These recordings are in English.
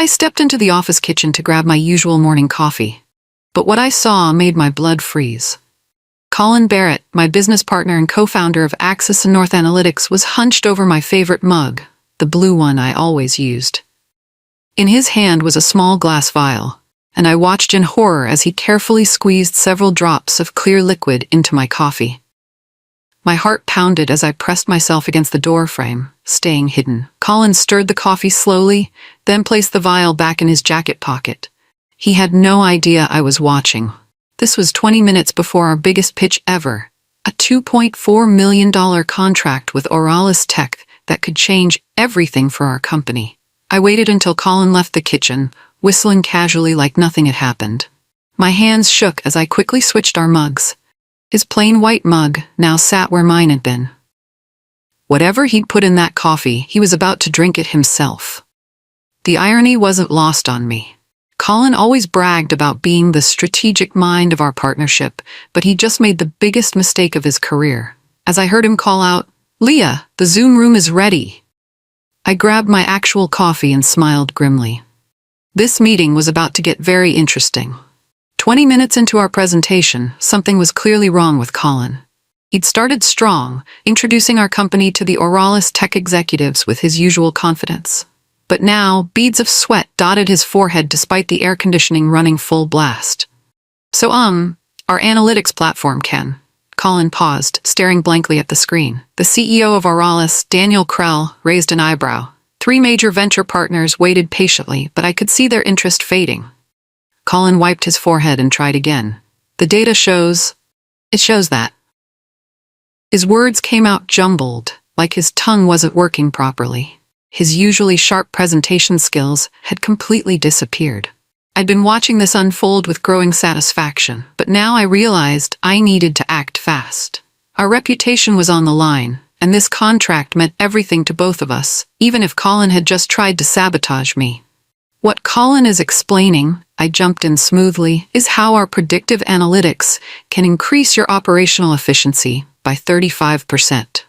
stepped into the office kitchen to grab my usual morning coffee. But what I saw made my blood freeze. Colin Barrett, my business partner and co-founder of Axis and North Analytics, was hunched over my favorite mug, the blue one I always used. In his hand was a small glass vial, and I watched in horror as he carefully squeezed several drops of clear liquid into my coffee. My heart pounded as I pressed myself against the door frame, staying hidden. Colin stirred the coffee slowly, then placed the vial back in his jacket pocket. He had no idea I was watching. This was 20 minutes before our biggest pitch ever, a $2.4 million contract with Oralis Tech that could change everything for our company. I waited until Colin left the kitchen, whistling casually like nothing had happened. My hands shook as I quickly switched our mugs. His plain white mug now sat where mine had been. Whatever he'd put in that coffee, he was about to drink it himself. The irony wasn't lost on me. Colin always bragged about being the strategic mind of our partnership, but he just made the biggest mistake of his career. As I heard him call out, "Leah, the Zoom room is ready," I grabbed my actual coffee and smiled grimly. This meeting was about to get very interesting. 20 minutes into our presentation, something was clearly wrong with Colin. He'd started strong, introducing our company to the Oralis Tech executives with his usual confidence. But now, beads of sweat dotted his forehead despite the air conditioning running full blast. "So, our analytics platform, Ken." Colin paused, staring blankly at the screen. The CEO of Oralis, Daniel Krell, raised an eyebrow. 3 major venture partners waited patiently, but I could see their interest fading. Colin wiped his forehead and tried again. "The data shows... it shows that..." His words came out jumbled, like his tongue wasn't working properly. His usually sharp presentation skills had completely disappeared. I'd been watching this unfold with growing satisfaction, but now I realized I needed to act fast. Our reputation was on the line, and this contract meant everything to both of us, even if Colin had just tried to sabotage me. "What Colin is explaining," I jumped in smoothly, "is how our predictive analytics can increase your operational efficiency by 35%.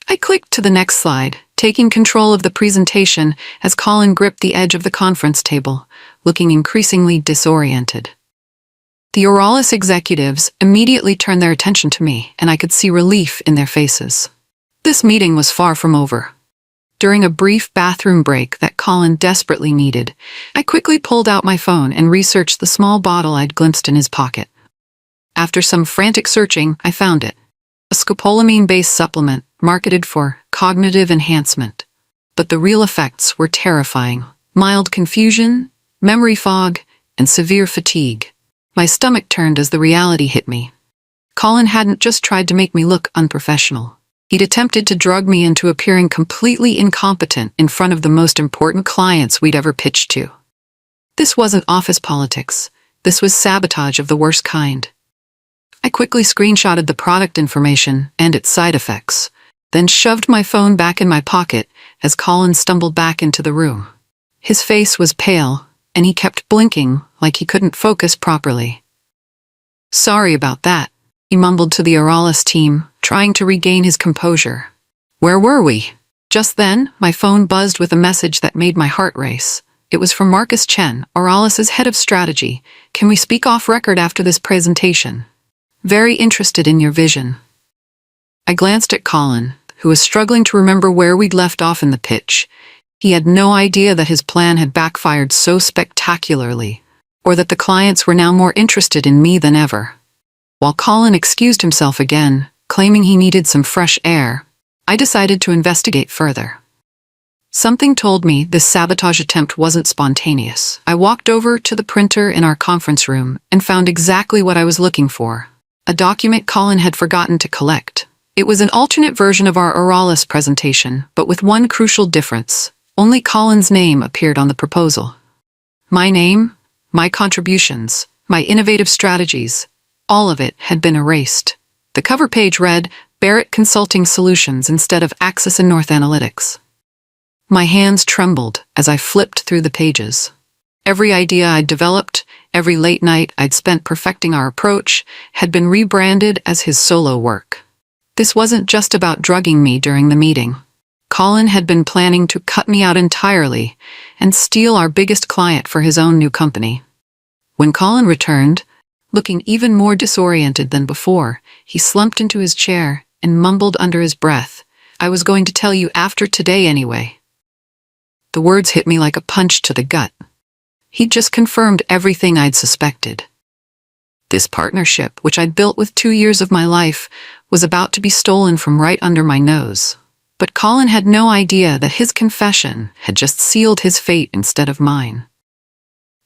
I clicked to the next slide, taking control of the presentation as Colin gripped the edge of the conference table, looking increasingly disoriented. The Oralis executives immediately turned their attention to me, and I could see relief in their faces. This meeting was far from over. During a brief bathroom break that Colin desperately needed, I quickly pulled out my phone and researched the small bottle I'd glimpsed in his pocket. After some frantic searching, I found it. A scopolamine-based supplement marketed for cognitive enhancement. But the real effects were terrifying. Mild confusion, memory fog, and severe fatigue. My stomach turned as the reality hit me. Colin hadn't just tried to make me look unprofessional. He'd attempted to drug me into appearing completely incompetent in front of the most important clients we'd ever pitched to. This wasn't office politics. This was sabotage of the worst kind. I quickly screenshotted the product information and its side effects, then shoved my phone back in my pocket as Colin stumbled back into the room. His face was pale, and he kept blinking like he couldn't focus properly. "Sorry about that," he mumbled to the Oralis team, trying to regain his composure. "Where were we?" Just then, my phone buzzed with a message that made my heart race. It was from Marcus Chen, Oralis's head of strategy. "Can we speak off record after this presentation? Very interested in your vision." I glanced at Colin, who was struggling to remember where we'd left off in the pitch. He had no idea that his plan had backfired so spectacularly, or that the clients were now more interested in me than ever. While Colin excused himself again, claiming he needed some fresh air, I decided to investigate further. Something told me this sabotage attempt wasn't spontaneous. I walked over to the printer in our conference room and found exactly what I was looking for. A document Colin had forgotten to collect. It was an alternate version of our Oralis presentation, but with one crucial difference. Only Colin's name appeared on the proposal. My name, my contributions, my innovative strategies, all of it had been erased. The cover page read, Barrett Consulting Solutions instead of Axis and North Analytics. My hands trembled as I flipped through the pages. Every idea I'd developed, every late night I'd spent perfecting our approach, had been rebranded as his solo work. This wasn't just about drugging me during the meeting. Colin had been planning to cut me out entirely and steal our biggest client for his own new company. When Colin returned, looking even more disoriented than before, he slumped into his chair and mumbled under his breath, "I was going to tell you after today anyway." The words hit me like a punch to the gut. He'd just confirmed everything I'd suspected. This partnership, which I'd built with 2 years of my life, was about to be stolen from right under my nose. But Colin had no idea that his confession had just sealed his fate instead of mine.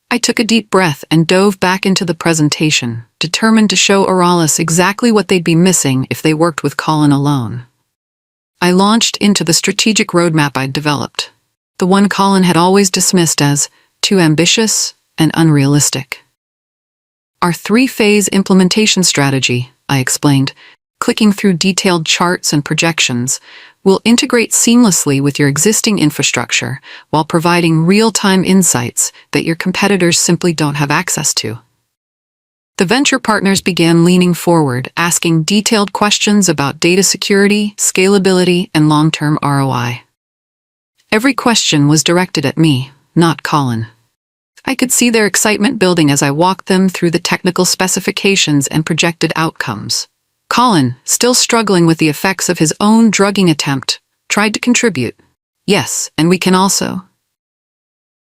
I took a deep breath and dove back into the presentation, determined to show Auralis exactly what they'd be missing if they worked with Colin alone. I launched into the strategic roadmap I'd developed, the one Colin had always dismissed as too ambitious and unrealistic. Our 3-phase implementation strategy, I explained, clicking through detailed charts and projections, will integrate seamlessly with your existing infrastructure while providing real-time insights that your competitors simply don't have access to. The venture partners began leaning forward, asking detailed questions about data security, scalability, and long-term ROI. Every question was directed at me, not Colin. I could see their excitement building as I walked them through the technical specifications and projected outcomes. Colin, still struggling with the effects of his own drugging attempt, tried to contribute. "Yes, and we can also."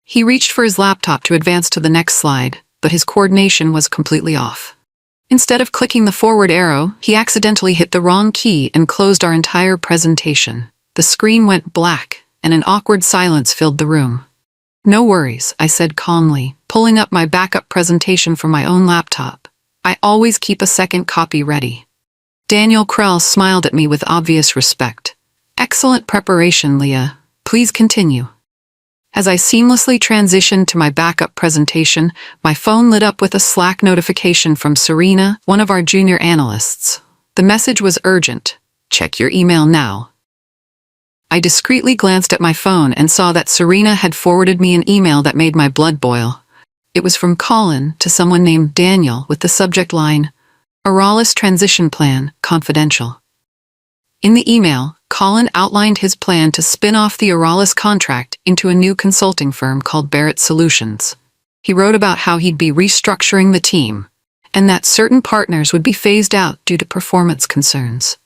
He reached for his laptop to advance to the next slide, but his coordination was completely off. Instead of clicking the forward arrow, he accidentally hit the wrong key and closed our entire presentation. The screen went black, and an awkward silence filled the room. "No worries," I said calmly, pulling up my backup presentation from my own laptop. "I always keep a second copy ready." Daniel Krell smiled at me with obvious respect. "Excellent preparation, Leah. Please continue." As I seamlessly transitioned to my backup presentation, my phone lit up with a Slack notification from Serena, one of our junior analysts. The message was urgent. "Check your email now." I discreetly glanced at my phone and saw that Serena had forwarded me an email that made my blood boil. It was from Colin to someone named Daniel with the subject line, "Auralis Transition Plan, Confidential." In the email, Colin outlined his plan to spin off the Auralis contract into a new consulting firm called Barrett Solutions. He wrote about how he'd be restructuring the team, and that certain partners would be phased out due to performance concerns.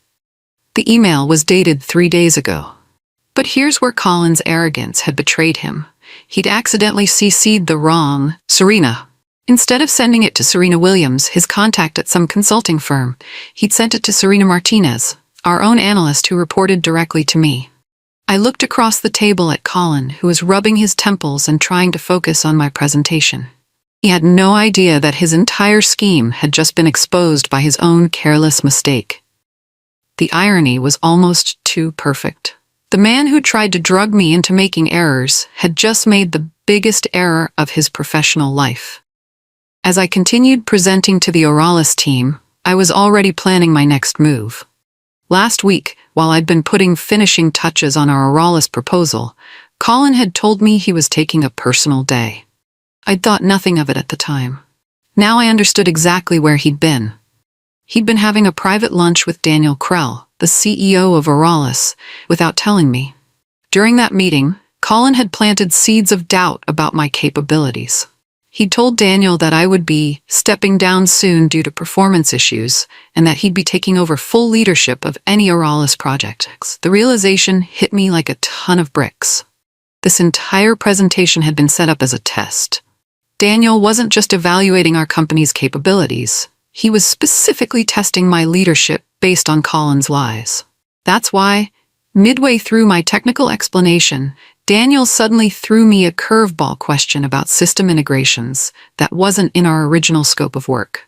The email was dated 3 days ago. But here's where Colin's arrogance had betrayed him. He'd accidentally CC'd the wrong Serena. Instead of sending it to Serena Williams, his contact at some consulting firm, he'd sent it to Serena Martinez, our own analyst who reported directly to me. I looked across the table at Colin, who was rubbing his temples and trying to focus on my presentation. He had no idea that his entire scheme had just been exposed by his own careless mistake. The irony was almost too perfect. The man who tried to drug me into making errors had just made the biggest error of his professional life. As I continued presenting to the Auralis team, I was already planning my next move. Last week, while I'd been putting finishing touches on our Auralis proposal, Colin had told me he was taking a personal day. I'd thought nothing of it at the time. Now I understood exactly where he'd been. He'd been having a private lunch with Daniel Krell, the CEO of Auralis, without telling me. During that meeting, Colin had planted seeds of doubt about my capabilities. He told Daniel that I would be stepping down soon due to performance issues, and that he'd be taking over full leadership of any Auralis projects. The realization hit me like a ton of bricks. This entire presentation had been set up as a test. Daniel wasn't just evaluating our company's capabilities. He was specifically testing my leadership based on Colin's lies. That's why, midway through my technical explanation, Daniel suddenly threw me a curveball question about system integrations that wasn't in our original scope of work.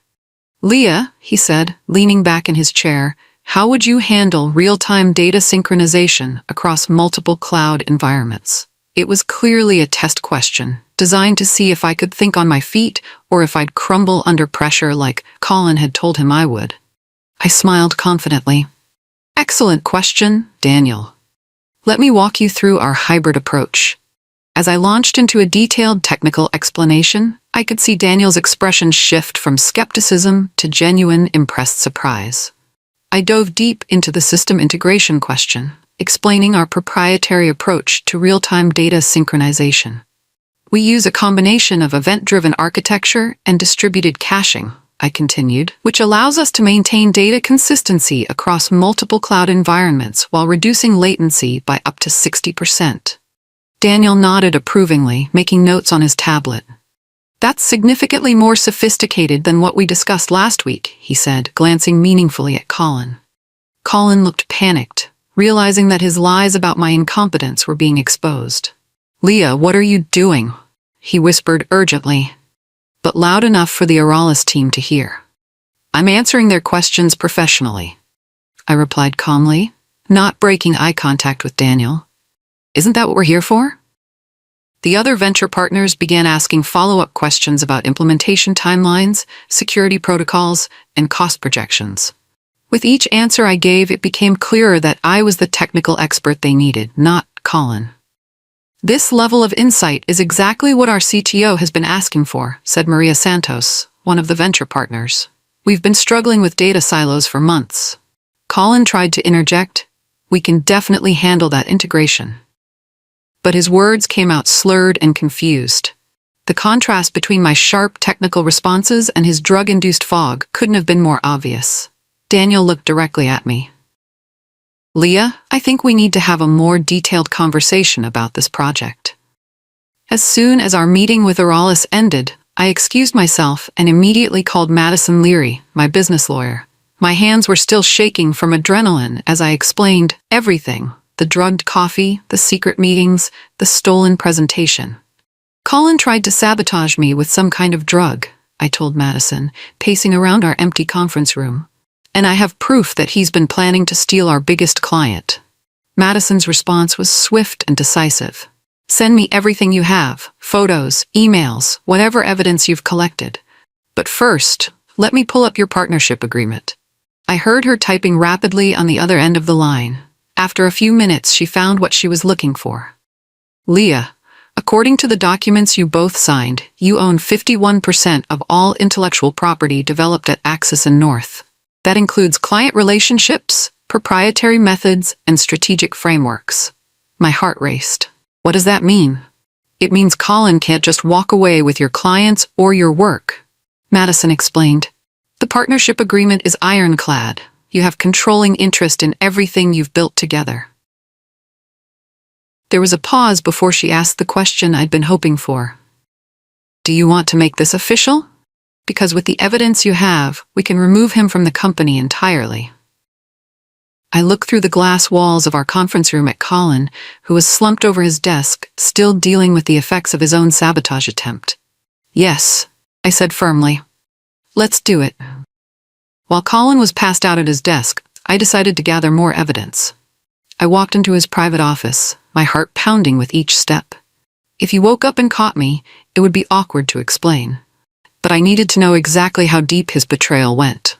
"Leah," he said, leaning back in his chair, "how would you handle real-time data synchronization across multiple cloud environments?" It was clearly a test question, designed to see if I could think on my feet or if I'd crumble under pressure like Colin had told him I would. I smiled confidently. "Excellent question, Daniel. Let me walk you through our hybrid approach." As I launched into a detailed technical explanation, I could see Daniel's expression shift from skepticism to genuine impressed surprise. I dove deep into the system integration question, explaining our proprietary approach to real-time data synchronization. We use a combination of event-driven architecture and distributed caching, I continued, which allows us to maintain data consistency across multiple cloud environments while reducing latency by up to 60%. Daniel nodded approvingly, making notes on his tablet. That's significantly more sophisticated than what we discussed last week, he said, glancing meaningfully at Colin. Colin looked panicked, realizing that his lies about my incompetence were being exposed. Leah, what are you doing? He whispered urgently, but loud enough for the Auralis team to hear. I'm answering their questions professionally, I replied calmly, not breaking eye contact with Daniel. Isn't that what we're here for? The other venture partners began asking follow-up questions about implementation timelines, security protocols, and cost projections. With each answer I gave, it became clearer that I was the technical expert they needed, not Colin. This level of insight is exactly what our CTO has been asking for, said Maria Santos, one of the venture partners. We've been struggling with data silos for months. Colin tried to interject. We can definitely handle that integration. But his words came out slurred and confused. The contrast between my sharp technical responses and his drug-induced fog couldn't have been more obvious. Daniel looked directly at me. Leah, I think we need to have a more detailed conversation about this project. As soon as our meeting with Auralis ended, I excused myself and immediately called Madison Leary, my business lawyer. My hands were still shaking from adrenaline as I explained everything. The drugged coffee, the secret meetings, the stolen presentation. Colin tried to sabotage me with some kind of drug, I told Madison, pacing around our empty conference room. And I have proof that he's been planning to steal our biggest client. Madison's response was swift and decisive. Send me everything you have, photos, emails, whatever evidence you've collected. But first, let me pull up your partnership agreement. I heard her typing rapidly on the other end of the line. After a few minutes, she found what she was looking for. Leah, according to the documents you both signed, you own 51% of all intellectual property developed at Axis and North. That includes client relationships, proprietary methods, and strategic frameworks. My heart raced. What does that mean? It means Colin can't just walk away with your clients or your work, Madison explained. The partnership agreement is ironclad. You have controlling interest in everything you've built together. There was a pause before she asked the question I'd been hoping for. Do you want to make this official? Because with the evidence you have, we can remove him from the company entirely. I looked through the glass walls of our conference room at Colin, who was slumped over his desk, still dealing with the effects of his own sabotage attempt. Yes, I said firmly. Let's do it. While Colin was passed out at his desk, I decided to gather more evidence. I walked into his private office, my heart pounding with each step. If he woke up and caught me, it would be awkward to explain. But I needed to know exactly how deep his betrayal went.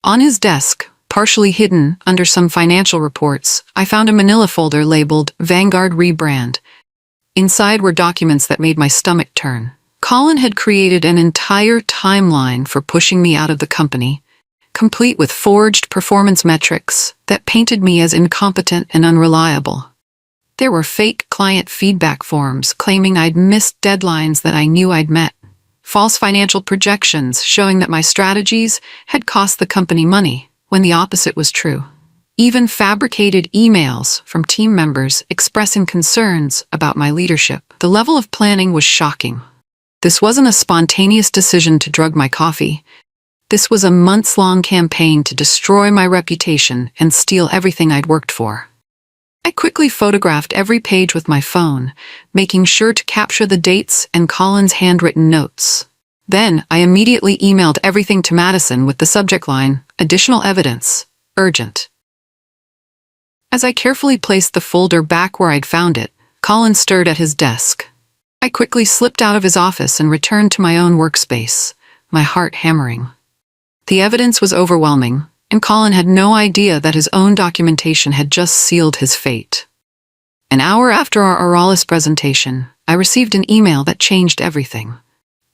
On his desk, partially hidden under some financial reports, I found a manila folder labeled Vanguard Rebrand. Inside were documents that made my stomach turn. Colin had created an entire timeline for pushing me out of the company, complete with forged performance metrics that painted me as incompetent and unreliable. There were fake client feedback forms claiming I'd missed deadlines that I knew I'd met, false financial projections showing that my strategies had cost the company money when the opposite was true. Even fabricated emails from team members expressing concerns about my leadership. The level of planning was shocking. This wasn't a spontaneous decision to drug my coffee. This was a months-long campaign to destroy my reputation and steal everything I'd worked for. I quickly photographed every page with my phone, making sure to capture the dates and Colin's handwritten notes. Then, I immediately emailed everything to Madison with the subject line, "Additional evidence, urgent." As I carefully placed the folder back where I'd found it, Colin stirred at his desk. I quickly slipped out of his office and returned to my own workspace, my heart hammering. The evidence was overwhelming, and Colin had no idea that his own documentation had just sealed his fate. An hour after our Auralis presentation, I received an email that changed everything.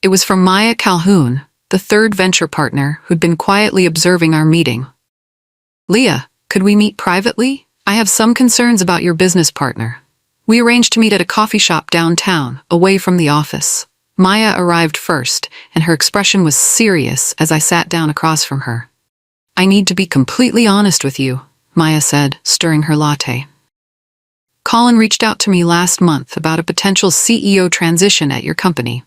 It was from Maya Calhoun, the third venture partner who'd been quietly observing our meeting. "Leah, could we meet privately?" I have some concerns about your business partner. We arranged to meet at a coffee shop downtown, away from the office. Maya arrived first, and her expression was serious as I sat down across from her. I need to be completely honest with you, Maya said, stirring her latte. Colin reached out to me last month about a potential CEO transition at your company.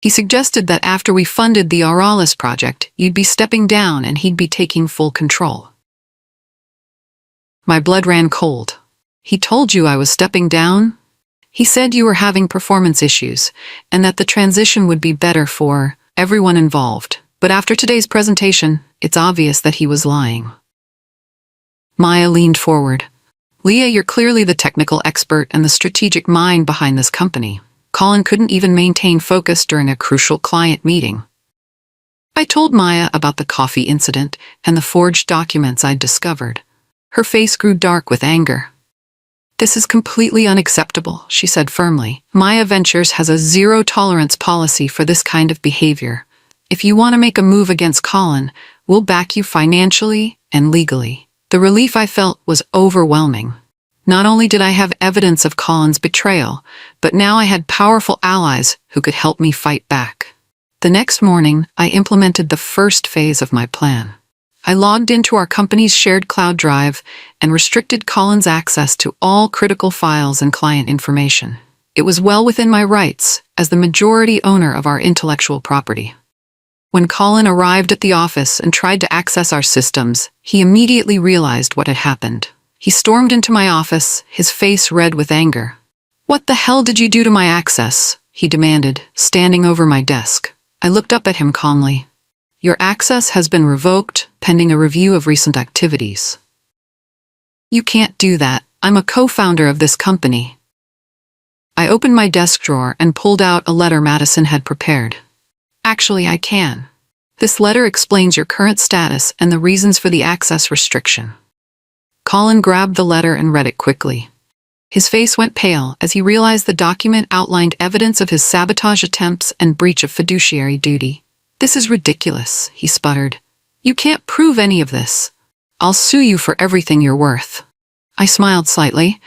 He suggested that after we funded the Auralis project, you'd be stepping down and he'd be taking full control. My blood ran cold. He told you I was stepping down? He said you were having performance issues, and that the transition would be better for everyone involved. But after today's presentation, it's obvious that he was lying. Maya leaned forward. Leah, you're clearly the technical expert and the strategic mind behind this company. Colin couldn't even maintain focus during a crucial client meeting. I told Maya about the coffee incident and the forged documents I'd discovered. Her face grew dark with anger. This is completely unacceptable, she said firmly. Maya Ventures has a zero-tolerance policy for this kind of behavior. If you want to make a move against Colin, we'll back you financially and legally. The relief I felt was overwhelming. Not only did I have evidence of Colin's betrayal, but now I had powerful allies who could help me fight back. The next morning, I implemented the first phase of my plan. I logged into our company's shared cloud drive and restricted Colin's access to all critical files and client information. It was well within my rights as the majority owner of our intellectual property. When Colin arrived at the office and tried to access our systems, he immediately realized what had happened. He stormed into my office, his face red with anger. "What the hell did you do to my access?" he demanded, standing over my desk. I looked up at him calmly. "Your access has been revoked, pending a review of recent activities." "You can't do that. I'm a co-founder of this company." I opened my desk drawer and pulled out a letter Madison had prepared. "Actually, I can. This letter explains your current status and the reasons for the access restriction." Colin grabbed the letter and read it quickly. His face went pale as he realized the document outlined evidence of his sabotage attempts and breach of fiduciary duty. "This is ridiculous," he sputtered. "You can't prove any of this. I'll sue you for everything you're worth." I smiled slightly.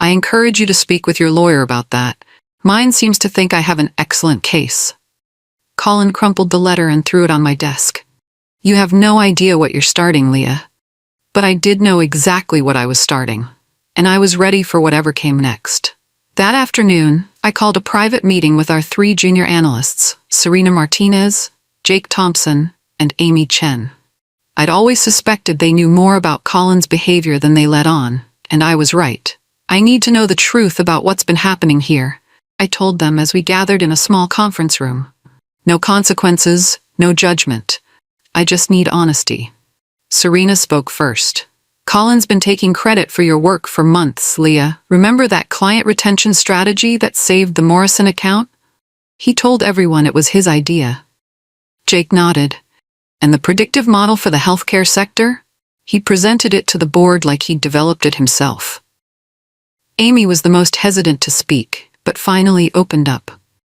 "I encourage you to speak with your lawyer about that. Mine seems to think I have an excellent case." Colin crumpled the letter and threw it on my desk. "You have no idea what you're starting, Leah." But I did know exactly what I was starting, and I was ready for whatever came next. That afternoon, I called a private meeting with our 3 junior analysts, Serena Martinez, Jake Thompson, and Amy Chen. I'd always suspected they knew more about Colin's behavior than they let on, and I was right. "I need to know the truth about what's been happening here," I told them as we gathered in a small conference room. "No consequences, no judgment. I just need honesty." Serena spoke first. "Colin's been taking credit for your work for months, Leah. Remember that client retention strategy that saved the Morrison account? He told everyone it was his idea." Jake nodded. "And the predictive model for the healthcare sector? He presented it to the board like he'd developed it himself." Amy was the most hesitant to speak, but finally opened up.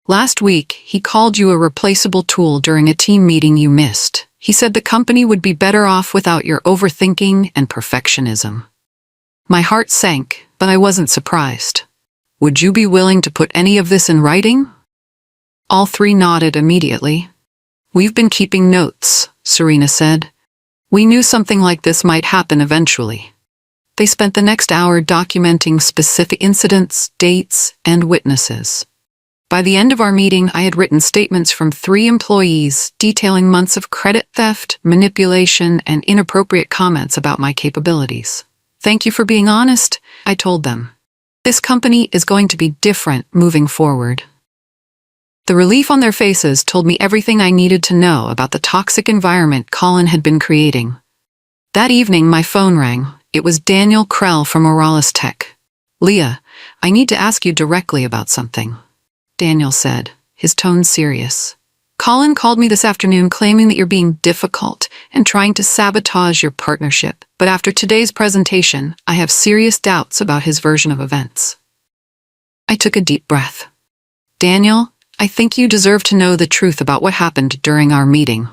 "Last week, he called you a replaceable tool during a team meeting you missed. He said the company would be better off without your overthinking and perfectionism." My heart sank, but I wasn't surprised. "Would you be willing to put any of this in writing?" All 3 nodded immediately. "We've been keeping notes," Serena said. "We knew something like this might happen eventually." They spent the next hour documenting specific incidents, dates, and witnesses. By the end of our meeting, I had written statements from 3 employees detailing months of credit theft, manipulation, and inappropriate comments about my capabilities. "Thank you for being honest," I told them. "This company is going to be different moving forward." The relief on their faces told me everything I needed to know about the toxic environment Colin had been creating. That evening, my phone rang. It was Daniel Krell from Auralis Tech. "Leah, I need to ask you directly about something," Daniel said, his tone serious. "Colin called me this afternoon claiming that you're being difficult and trying to sabotage your partnership, but after today's presentation, I have serious doubts about his version of events." I took a deep breath. "Daniel, I think you deserve to know the truth about what happened during our meeting."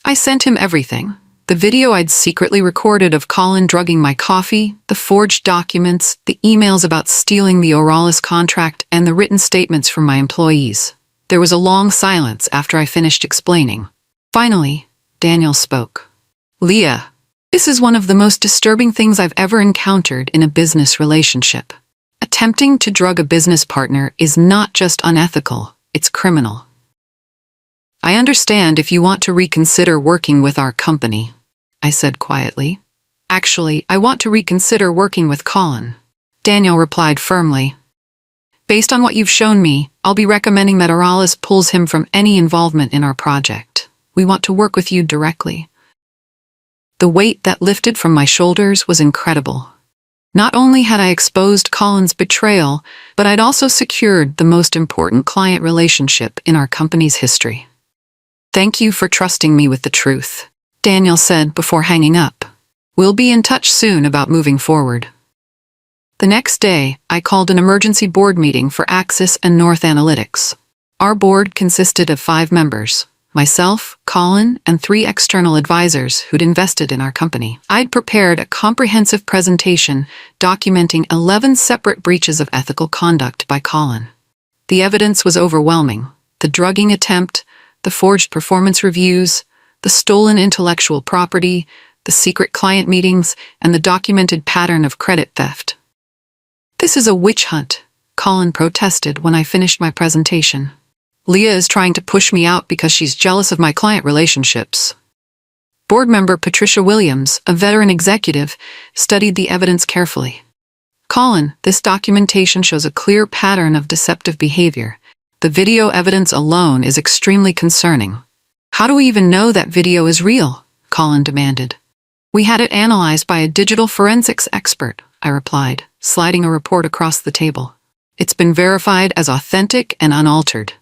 I sent him everything. The video I'd secretly recorded of Colin drugging my coffee, the forged documents, the emails about stealing the Oralis contract, and the written statements from my employees. There was a long silence after I finished explaining. Finally, Daniel spoke. Leah, this is one of the most disturbing things I've ever encountered in a business relationship. Attempting to drug a business partner is not just unethical, it's criminal. I understand if you want to reconsider working with our company, I said quietly. Actually, I want to reconsider working with Colin, Daniel replied firmly. Based on what you've shown me, I'll be recommending that Oralis pulls him from any involvement in our project. We want to work with you directly. The weight that lifted from my shoulders was incredible. Not only had I exposed Colin's betrayal, but I'd also secured the most important client relationship in our company's history. Thank you for trusting me with the truth, Daniel said before hanging up. We'll be in touch soon about moving forward. The next day, I called an emergency board meeting for Axis and North Analytics. Our board consisted of 5 members, myself, Colin, and 3 external advisors who'd invested in our company. I'd prepared a comprehensive presentation documenting 11 separate breaches of ethical conduct by Colin. The evidence was overwhelming. The drugging attempt, the forged performance reviews, the stolen intellectual property, the secret client meetings, and the documented pattern of credit theft. This is a witch hunt, Colin protested when I finished my presentation. Leah is trying to push me out because she's jealous of my client relationships. Board member Patricia Williams, a veteran executive, studied the evidence carefully. Colin, this documentation shows a clear pattern of deceptive behavior. The video evidence alone is extremely concerning. How do we even know that video is real? Colin demanded. We had it analyzed by a digital forensics expert, I replied, sliding a report across the table. It's been verified as authentic and unaltered.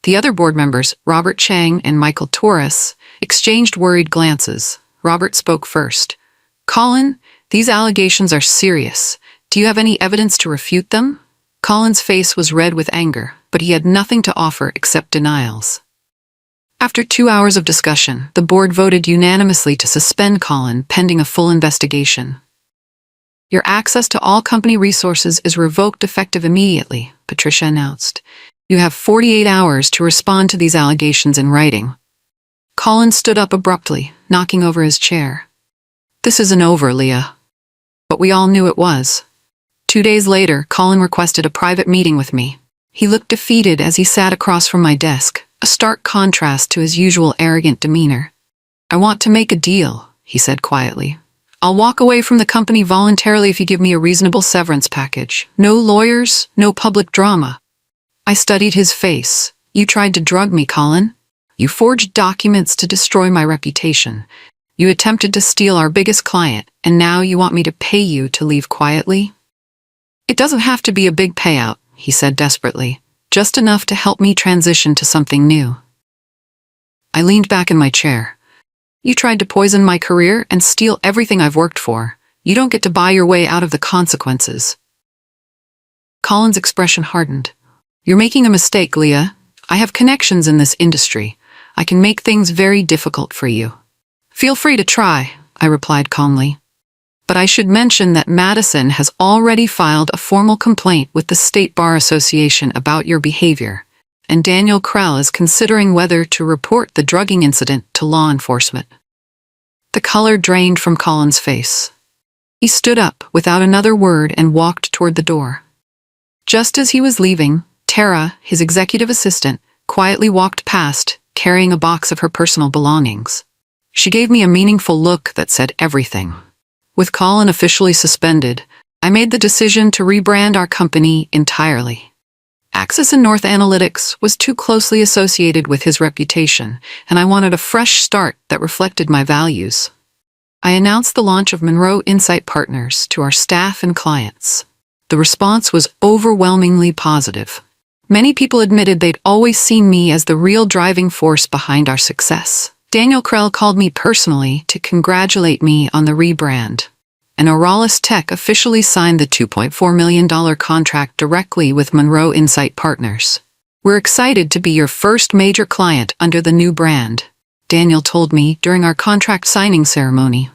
The other board members, Robert Chang and Michael Torres, exchanged worried glances. Robert spoke first. Colin, these allegations are serious. Do you have any evidence to refute them? Colin's face was red with anger, but he had nothing to offer except denials. After 2 hours of discussion, the board voted unanimously to suspend Colin pending a full investigation. Your access to all company resources is revoked effective immediately, Patricia announced. You have 48 hours to respond to these allegations in writing. Colin stood up abruptly, knocking over his chair. This isn't over, Leah. But we all knew it was. 2 days later, Colin requested a private meeting with me. He looked defeated as he sat across from my desk, a stark contrast to his usual arrogant demeanor. I want to make a deal, he said quietly. I'll walk away from the company voluntarily if you give me a reasonable severance package. No lawyers, no public drama. I studied his face. You tried to drug me, Colin. You forged documents to destroy my reputation. You attempted to steal our biggest client, and now you want me to pay you to leave quietly? It doesn't have to be a big payout, he said desperately. Just enough to help me transition to something new. I leaned back in my chair. You tried to poison my career and steal everything I've worked for. You don't get to buy your way out of the consequences. Colin's expression hardened. You're making a mistake, Leah. I have connections in this industry. I can make things very difficult for you. Feel free to try, I replied calmly. But I should mention that Madison has already filed a formal complaint with the State Bar Association about your behavior, and Daniel Krell is considering whether to report the drugging incident to law enforcement. The color drained from Colin's face. He stood up without another word and walked toward the door. Just as he was leaving, Tara, his executive assistant, quietly walked past, carrying a box of her personal belongings. She gave me a meaningful look that said everything. With Colin officially suspended, I made the decision to rebrand our company entirely. Axis and North Analytics was too closely associated with his reputation, and I wanted a fresh start that reflected my values. I announced the launch of Monroe Insight Partners to our staff and clients. The response was overwhelmingly positive. Many people admitted they'd always seen me as the real driving force behind our success. Daniel Krell called me personally to congratulate me on the rebrand. And Oralis Tech officially signed the $2.4 million contract directly with Monroe Insight Partners. We're excited to be your first major client under the new brand. Daniel told me during our contract signing ceremony.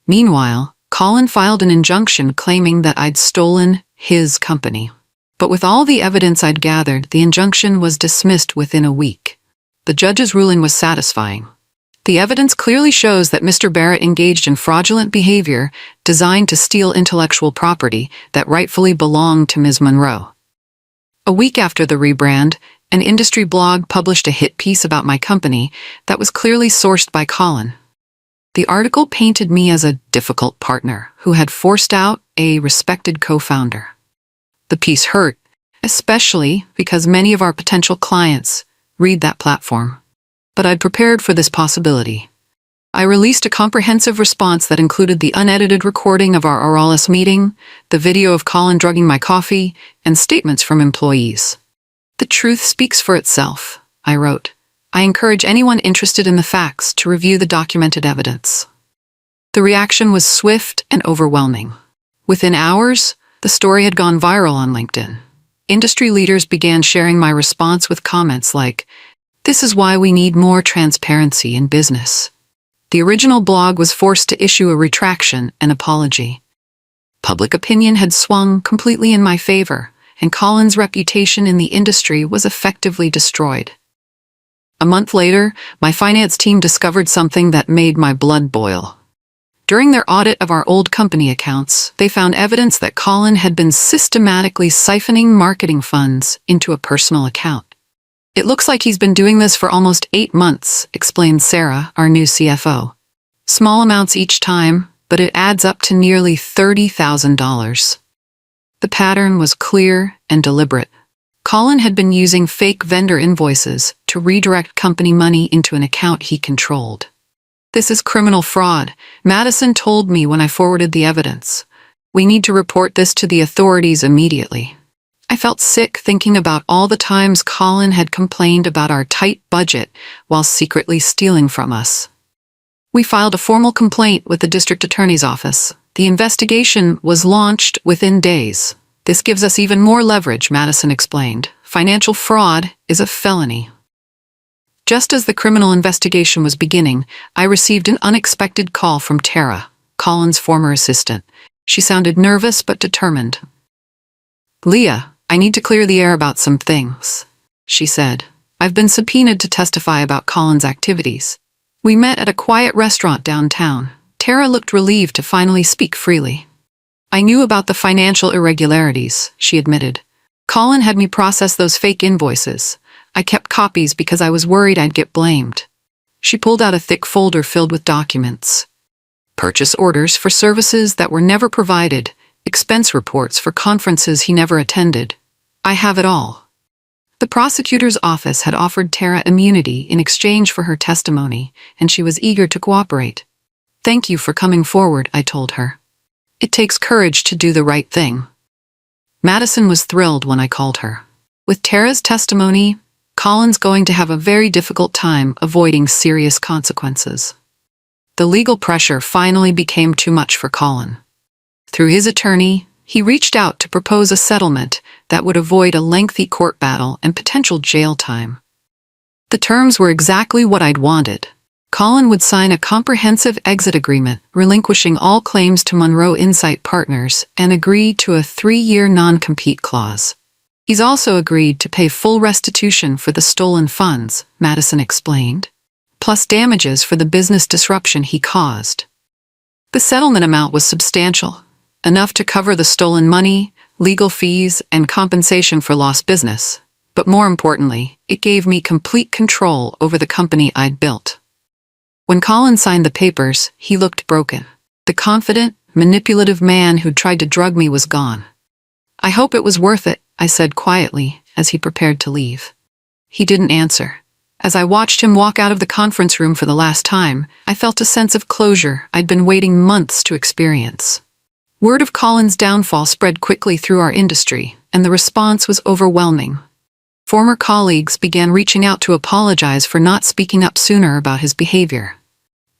Meanwhile, Colin filed an injunction claiming that I'd stolen his company. But with all the evidence I'd gathered, the injunction was dismissed within a week. The judge's ruling was satisfying. The evidence clearly shows that Mr. Barrett engaged in fraudulent behavior designed to steal intellectual property that rightfully belonged to Ms. Monroe. A week after the rebrand, an industry blog published a hit piece about my company that was clearly sourced by Colin. The article painted me as a difficult partner who had forced out a respected co-founder. The piece hurt, especially because many of our potential clients read that platform. But I'd prepared for this possibility. I released a comprehensive response that included the unedited recording of our Oralis meeting, the video of Colin drugging my coffee, and statements from employees. The truth speaks for itself, I wrote. I encourage anyone interested in the facts to review the documented evidence. The reaction was swift and overwhelming. Within hours, the story had gone viral on LinkedIn. Industry leaders began sharing my response with comments like, "This is why we need more transparency in business." The original blog was forced to issue a retraction and apology. Public opinion had swung completely in my favor, and Colin's reputation in the industry was effectively destroyed. A month later, my finance team discovered something that made my blood boil. During their audit of our old company accounts, they found evidence that Colin had been systematically siphoning marketing funds into a personal account. "It looks like he's been doing this for almost 8 months, explained Sarah, our new CFO. "Small amounts each time, but it adds up to nearly $30,000. The pattern was clear and deliberate. Colin had been using fake vendor invoices to redirect company money into an account he controlled. "This is criminal fraud," Madison told me when I forwarded the evidence. "We need to report this to the authorities immediately." I felt sick thinking about all the times Colin had complained about our tight budget while secretly stealing from us. We filed a formal complaint with the district attorney's office. The investigation was launched within days. "This gives us even more leverage," Madison explained. "Financial fraud is a felony." Just as the criminal investigation was beginning, I received an unexpected call from Tara, Colin's former assistant. She sounded nervous but determined. "Leah, I need to clear the air about some things," she said. "I've been subpoenaed to testify about Colin's activities. We met at a quiet restaurant downtown." Tara looked relieved to finally speak freely. "I knew about the financial irregularities," she admitted. "Colin had me process those fake invoices. I kept copies because I was worried I'd get blamed." She pulled out a thick folder filled with documents. Purchase orders for services that were never provided, expense reports for conferences he never attended. I have it all. The prosecutor's office had offered Tara immunity in exchange for her testimony, and she was eager to cooperate. "Thank you for coming forward," I told her. "It takes courage to do the right thing." Madison was thrilled when I called her. With Tara's testimony, Colin's going to have a very difficult time avoiding serious consequences. The legal pressure finally became too much for Colin. Through his attorney, he reached out to propose a settlement that would avoid a lengthy court battle and potential jail time. The terms were exactly what I'd wanted. Colin would sign a comprehensive exit agreement, relinquishing all claims to Monroe Insight Partners, and agree to a 3-year non-compete clause. He's also agreed to pay full restitution for the stolen funds, Madison explained, plus damages for the business disruption he caused. The settlement amount was substantial, enough to cover the stolen money, legal fees, and compensation for lost business. But more importantly, it gave me complete control over the company I'd built. When Colin signed the papers, he looked broken. The confident, manipulative man who'd tried to drug me was gone. "I hope it was worth it," I said quietly as he prepared to leave. He didn't answer. As I watched him walk out of the conference room for the last time, I felt a sense of closure I'd been waiting months to experience. Word of Colin's downfall spread quickly through our industry, and the response was overwhelming. Former colleagues began reaching out to apologize for not speaking up sooner about his behavior.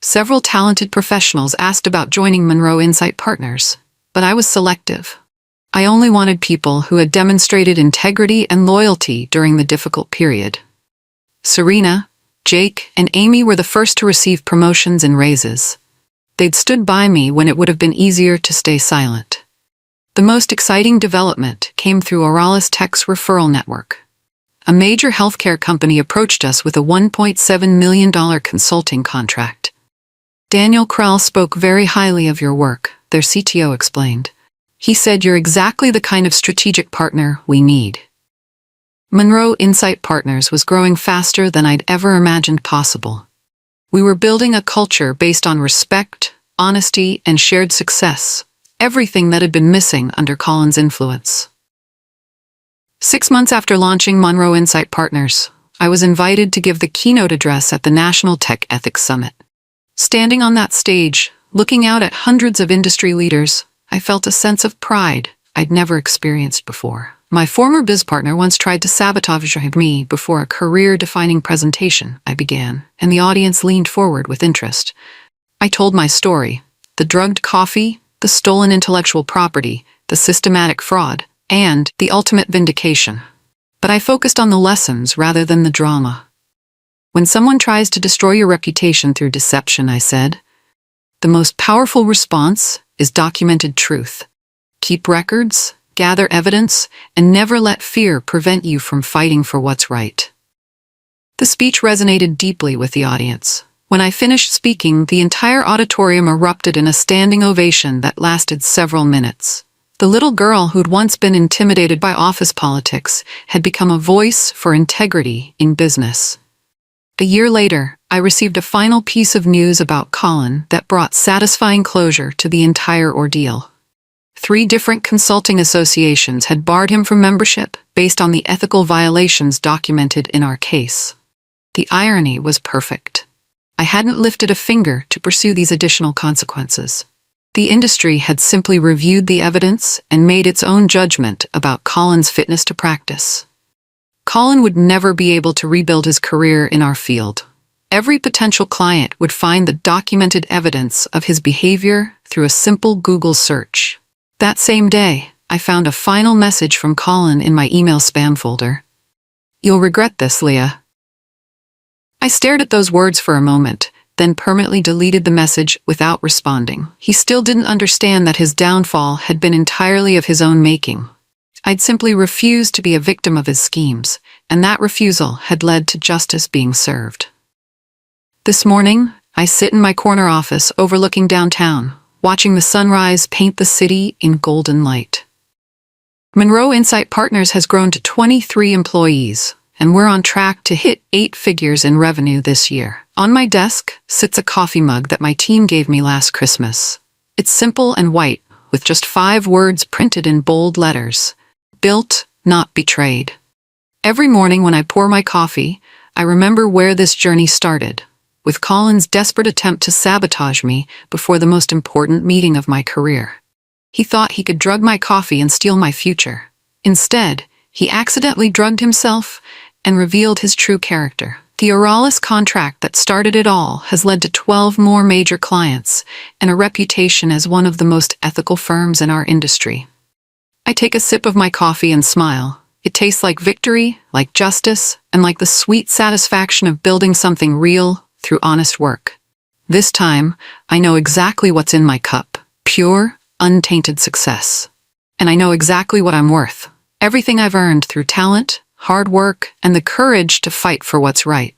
Several talented professionals asked about joining Monroe Insight Partners, but I was selective. I only wanted people who had demonstrated integrity and loyalty during the difficult period. Serena, Jake and Amy were the first to receive promotions and raises. They'd stood by me when it would have been easier to stay silent. The most exciting development came through Oralis Tech's referral network. A major healthcare company approached us with a $1.7 million consulting contract. Daniel Krell spoke very highly of your work, their CTO explained. He said you're exactly the kind of strategic partner we need. Monroe Insight Partners was growing faster than I'd ever imagined possible. We were building a culture based on respect, honesty, and shared success, everything that had been missing under Colin's influence. 6 months after launching Monroe Insight Partners, I was invited to give the keynote address at the National Tech Ethics Summit. Standing on that stage, looking out at hundreds of industry leaders, I felt a sense of pride I'd never experienced before. My former biz partner once tried to sabotage me before a career-defining presentation I began, and the audience leaned forward with interest. I told my story: the drugged coffee, the stolen intellectual property, the systematic fraud, and the ultimate vindication. But I focused on the lessons rather than the drama. When someone tries to destroy your reputation through deception, I said, the most powerful response is documented truth. Keep records, gather evidence, and never let fear prevent you from fighting for what's right. The speech resonated deeply with the audience. When I finished speaking, the entire auditorium erupted in a standing ovation that lasted several minutes. The little girl who'd once been intimidated by office politics had become a voice for integrity in business. A year later, I received a final piece of news about Colin that brought satisfying closure to the entire ordeal. 3 different consulting associations had barred him from membership based on the ethical violations documented in our case. The irony was perfect. I hadn't lifted a finger to pursue these additional consequences. The industry had simply reviewed the evidence and made its own judgment about Colin's fitness to practice. Colin would never be able to rebuild his career in our field. Every potential client would find the documented evidence of his behavior through a simple Google search. That same day, I found a final message from Colin in my email spam folder. "You'll regret this, Leah." I stared at those words for a moment, then permanently deleted the message without responding. He still didn't understand that his downfall had been entirely of his own making. I'd simply refused to be a victim of his schemes, and that refusal had led to justice being served. This morning, I sit in my corner office overlooking downtown, watching the sunrise paint the city in golden light. Monroe Insight Partners has grown to 23 employees, and we're on track to hit 8 figures in revenue this year. On my desk sits a coffee mug that my team gave me last Christmas. It's simple and white, with just 5 words printed in bold letters: built, not betrayed. Every morning when I pour my coffee, I remember where this journey started, with Colin's desperate attempt to sabotage me before the most important meeting of my career. He thought he could drug my coffee and steal my future. Instead, he accidentally drugged himself and revealed his true character. The Oralis contract that started it all has led to 12 more major clients and a reputation as one of the most ethical firms in our industry. I take a sip of my coffee and smile. It tastes like victory, like justice, and like the sweet satisfaction of building something real through honest work. This time, I know exactly what's in my cup: pure, untainted success. And I know exactly what I'm worth: everything I've earned through talent, hard work, and the courage to fight for what's right.